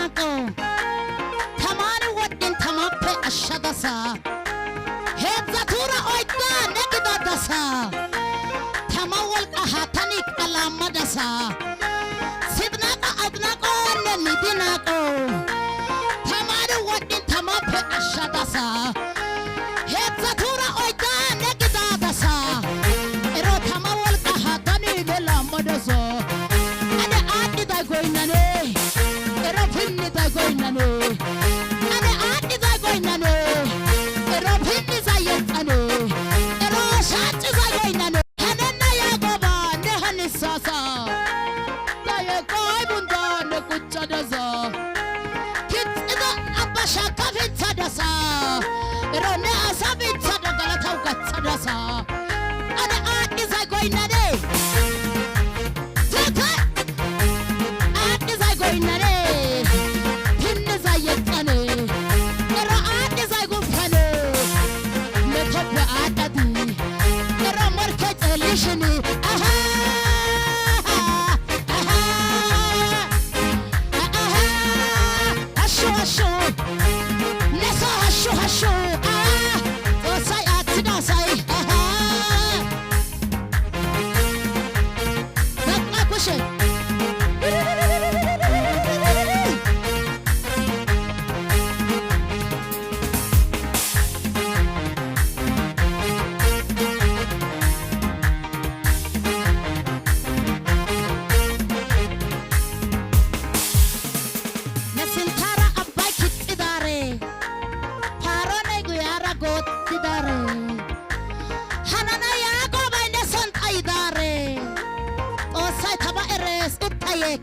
ناقو تماني ودين تمابي أشدسا هيد زتورا أويدا نكدا دسا تماول قهاتانيك ألام دسا سيدناقا أدناقو نندي ناقو تماني ودين تمابي أشدسا هيد زتورا أويدا نكدا دسا إرو تماول قهاتاني للام دسا أنا آدي دا قويناني إرو فيني دا قويناني أنا آدي دا قويناني إرو فيني زايتاني إرو شاتي زايويناني هننا يا قوبا نهني ساسا دا يقوي بندا نكوچا دسا كت إذا أبا شاكا فيتا دسا إرو نأسا فيتا دقالتاو قتا دسا أنا آدي زا قويناني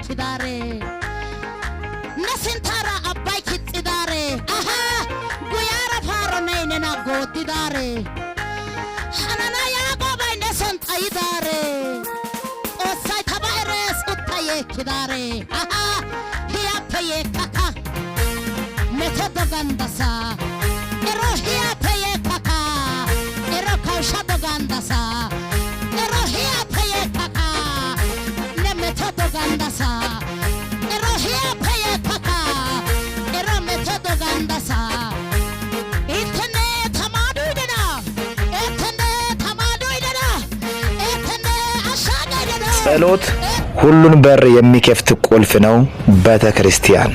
Kidare Nasintara abbai kitidare aha guyara faro nena godidare hanana ya gobai nesont aidare o sai tabares uttaye kidare aha hiya paye kaka metodo gandasa ero hiya paye kaka ero kaushado gandasa ero hiya paye kaka ne metodo gandasa ero hiya paye kaka ero metodo gandasa itne tamadu idena ጸሎት ሁሉን በር የሚከፍት ቁልፍ ነው። ቤተ ክርስቲያን